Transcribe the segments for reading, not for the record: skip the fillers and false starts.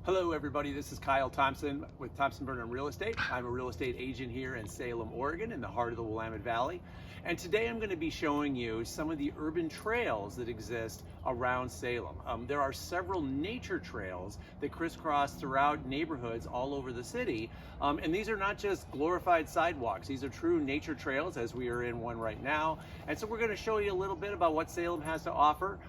Hello everybody, this is Kyle Tomson with Tomson Burnham Real Estate. I'm a real estate agent here in Salem, Oregon in the heart of the Willamette Valley. And today I'm going to be showing you some of the urban trails that exist around Salem. There are several nature trails that crisscross throughout neighborhoods all over the city. And these are not just glorified sidewalks. These are true nature trails, as we are in one right now. And so we're going to show you a little bit about what Salem has to offer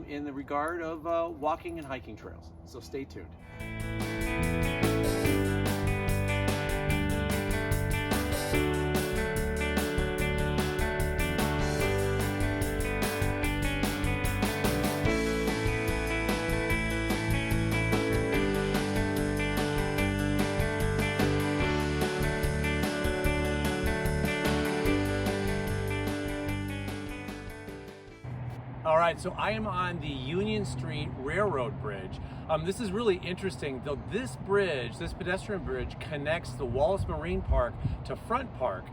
in the regard of walking and hiking trails. So stay tuned. All right, so I am on the Union Street Railroad Bridge. This is really interesting, though. This bridge, this pedestrian bridge, connects the Wallace Marine Park to Front Park,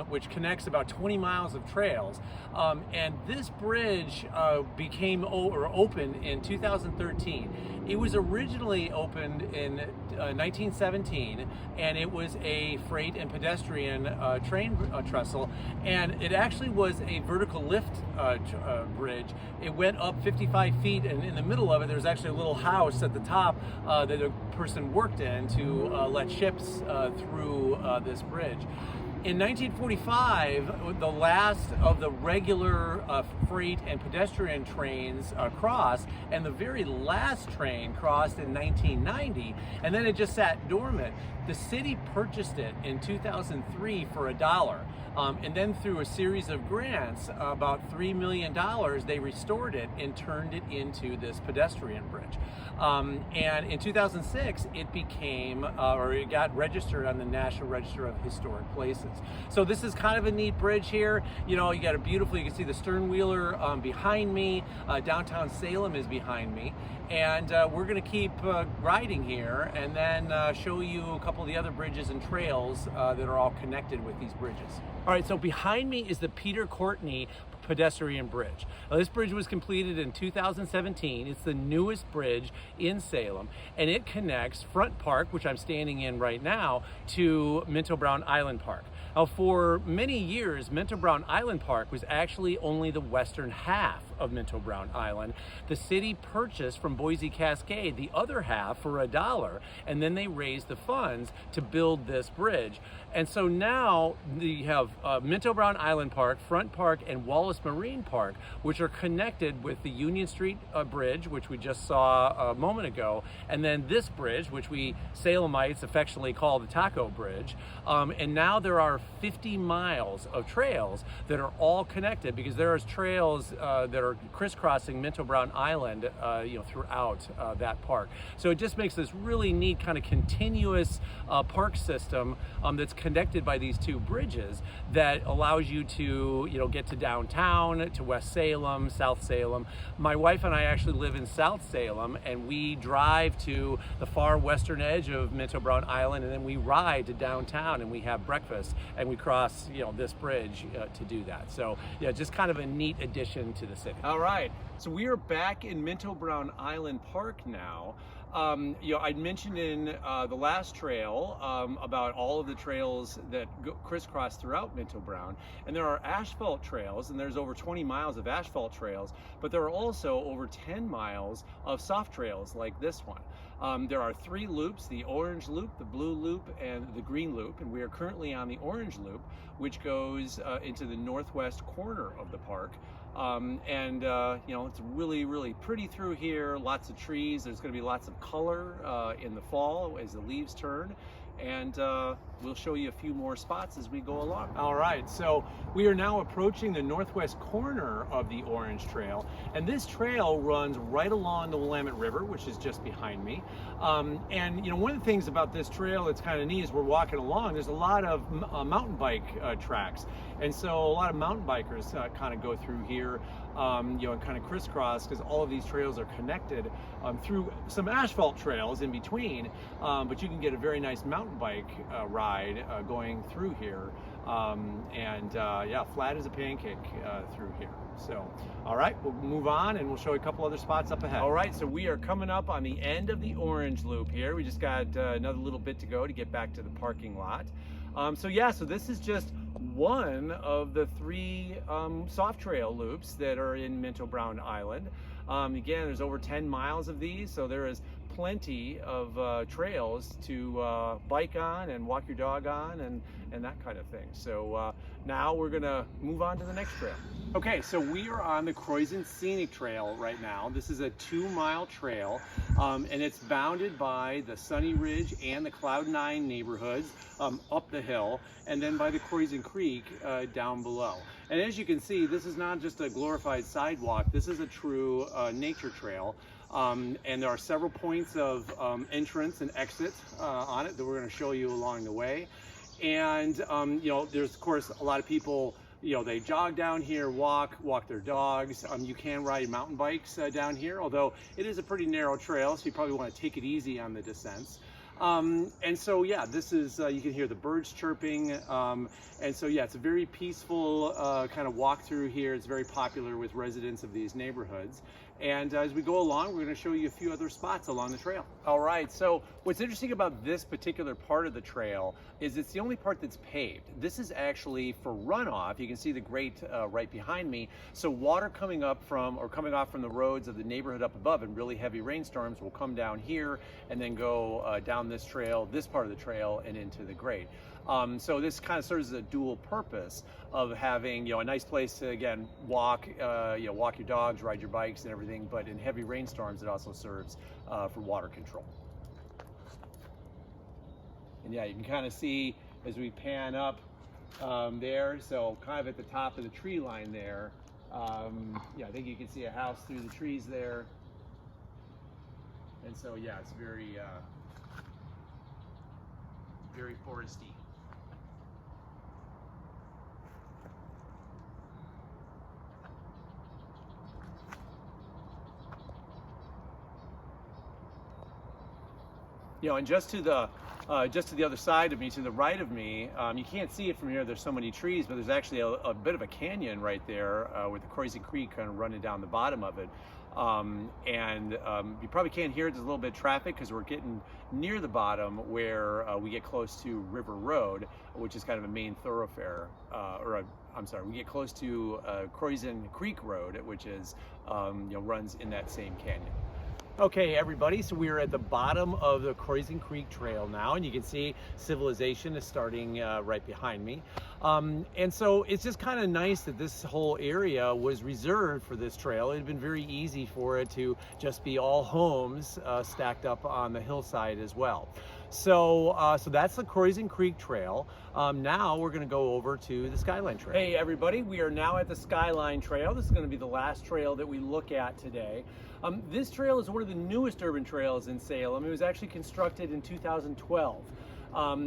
which connects about 20 miles of trails. And this bridge became open in 2013. It was originally opened in 1917, and it was a freight and pedestrian train trestle, and it actually was a vertical lift bridge. It went up 55 feet, and in the middle of it, there's actually a little house at the top that a person worked in to let ships through this bridge. In 1945, the last of the regular freight and pedestrian trains crossed, and the very last train crossed in 1990, and then it just sat dormant. The city purchased it in 2003 for $1. And then through a series of grants, about $3 million, they restored it and turned it into this pedestrian bridge. And in 2006, it became, or it got registered on the National Register of Historic Places. So this is kind of a neat bridge here. You know, you got a beautiful, you can see the sternwheeler behind me. Downtown Salem is behind me. And we're gonna keep riding here and then show you a couple of the other bridges and trails that are all connected with these bridges. All right, so behind me is the Peter Courtney pedestrian bridge. Now, this bridge was completed in 2017. It's the newest bridge in Salem, and it connects Front Park, which I'm standing in right now, to Minto Brown Island Park. Now, for many years, Minto Brown Island Park was actually only the western half of Minto Brown Island. The city purchased from Boise Cascade the other half for $1, and then they raised the funds to build this bridge. And so now you have Minto Brown Island Park, Front Park, and Wallace Marine Park, which are connected with the Union Street Bridge, which we just saw a moment ago, and then this bridge, which we Salemites affectionately call the Taco Bridge. And now there are 50 miles of trails that are all connected, because there are trails that are crisscrossing Minto Brown Island, throughout that park. So it just makes this really neat kind of continuous park system that's connected by these two bridges that allows you to, get to downtown, to West Salem, South Salem. My wife and I actually live in South Salem, and we drive to the far western edge of Minto Brown Island, and then we ride to downtown and we have breakfast and we cross, this bridge to do that. So, just kind of a neat addition to the city. All right, so we are back in Minto Brown Island Park now. I'd mentioned in the last trail about all of the trails that crisscross throughout Minto Brown, and there are asphalt trails, and there's over 20 miles of asphalt trails, but there are also over 10 miles of soft trails like this one. There are 3 loops: the orange loop, the blue loop, and the green loop, and we are currently on the orange loop, which goes into the northwest corner of the park. It's really, really pretty through here. Lots of trees. There's going to be lots of color in the fall as the leaves turn. And we'll show you a few more spots as we go along. All right, so we are now approaching the northwest corner of the Orange Trail, and this trail runs right along the Willamette River, which is just behind me. One of the things about this trail that's kind of neat is we're walking along, there's a lot of mountain bike tracks, and so a lot of mountain bikers kind of go through here, and kind of crisscross, because all of these trails are connected through some asphalt trails in between, but you can get a very nice mountain bike ride going through here Yeah, flat as a pancake through here. So, all right, we'll move on and we'll show you a couple other spots up ahead. All right, so we are coming up on the end of the orange loop here. We just got another little bit to go to get back to the parking lot. So this is just one of the 3 soft trail loops that are in Minto Brown Island. Again, there's over 10 miles of these, so there is plenty of trails to bike on and walk your dog on and that kind of thing. So now we're gonna move on to the next trail. Okay, so we are on the Croisan Scenic Trail right now. This is a 2-mile trail, and it's bounded by the Sunny Ridge and the Cloud 9 neighborhoods up the hill, and then by the Croisan Creek down below. And as you can see, this is not just a glorified sidewalk, this is a true nature trail. And there are several points of entrance and exit on it that we're going to show you along the way. And there's of course a lot of people, they jog down here, walk their dogs. You can ride mountain bikes down here, although it is a pretty narrow trail, so you probably want to take it easy on the descents. And so yeah, this is, you can hear the birds chirping. And so yeah, it's a very peaceful kind of walk through here. It's very popular with residents of these neighborhoods. And as we go along, we're going to show you a few other spots along the trail. All right, so what's interesting about this particular part of the trail is it's the only part that's paved. This is actually for runoff. You can see the grate right behind me. So water coming up from, or coming off from the roads of the neighborhood up above in really heavy rainstorms will come down here and then go down this trail, this part of the trail, and into the grate. So this kind of serves as a dual purpose of having, a nice place to, again, walk your dogs, ride your bikes and everything, but in heavy rainstorms, it also serves for water control. And yeah, you can kind of see as we pan up there, so kind of at the top of the tree line there, yeah, I think you can see a house through the trees there. And so yeah, it's very, very foresty. And just to the other side of me, to the right of me, you can't see it from here. There's so many trees, but there's actually a bit of a canyon right there with the Croisan Creek kind of running down the bottom of it. You probably can't hear it. There's a little bit of traffic because we're getting near the bottom where we get close to River Road, which is kind of a main thoroughfare, we get close to Croisan Creek Road, which is runs in that same canyon. Okay, everybody, so we are at the bottom of the Croisan Creek Trail now, and you can see civilization is starting right behind me. And so it's just kind of nice that this whole area was reserved for this trail. It had been very easy for it to just be all homes stacked up on the hillside as well. So that's the Croisan Creek Trail. Now we're going to go over to the Skyline Trail. Hey everybody, we are now at the Skyline Trail. This is going to be the last trail that we look at today. This trail is one of the newest urban trails in Salem. It was actually constructed in 2012.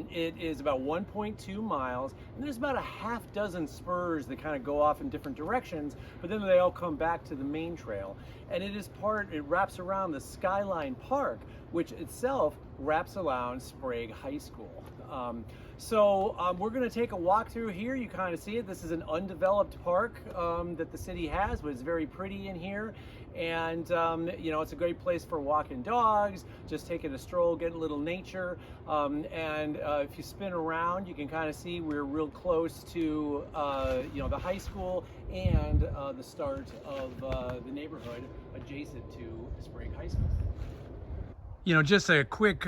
It is about 1.2 miles, and there's about a half dozen spurs that kind of go off in different directions, but then they all come back to the main trail. And it wraps around the Skyline Park, which itself wraps around Sprague High School. We're going to take a walk through here. You kind of see it. This is an undeveloped park that the city has, but it's very pretty in here. And it's a great place for walking dogs, just taking a stroll, getting a little nature. If you spin around, you can kind of see we're real close to the high school and the start of the neighborhood adjacent to Sprague High School. Just a quick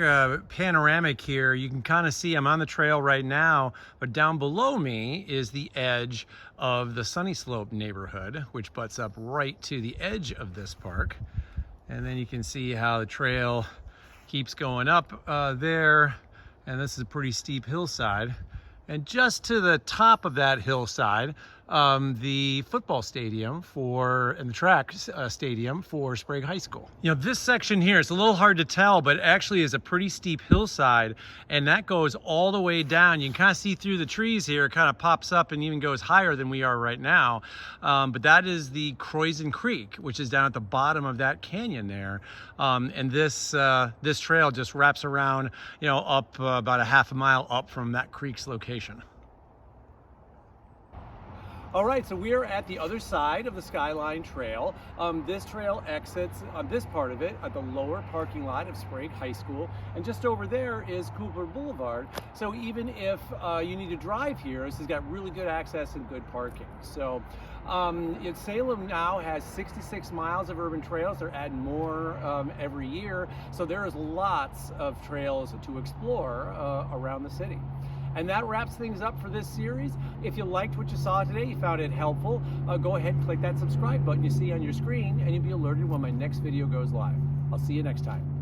panoramic here. You can kind of see I'm on the trail right now, but down below me is the edge of the Sunny Slope neighborhood, which butts up right to the edge of this park. And then you can see how the trail keeps going up there. And this is a pretty steep hillside. And just to the top of that hillside, the football stadium and the track stadium for Sprague High School. This section here, it's a little hard to tell, but it actually is a pretty steep hillside, and that goes all the way down. You can kind of see through the trees here. It kind of pops up and even goes higher than we are right now. But that is the Croisan Creek, which is down at the bottom of that canyon there. And this trail just wraps around, up about a half a mile up from that creek's location. All right, so we are at the other side of the Skyline Trail. This trail exits on this part of it at the lower parking lot of Sprague High School, and just over there is Cooper Boulevard. So even if you need to drive here, this has got really good access and good parking. So Salem now has 66 miles of urban trails. They're adding more every year, so there is lots of trails to explore around the city. And that wraps things up for this series. If you liked what you saw today, you found it helpful, go ahead and click that subscribe button you see on your screen, and you'll be alerted when my next video goes live. I'll see you next time.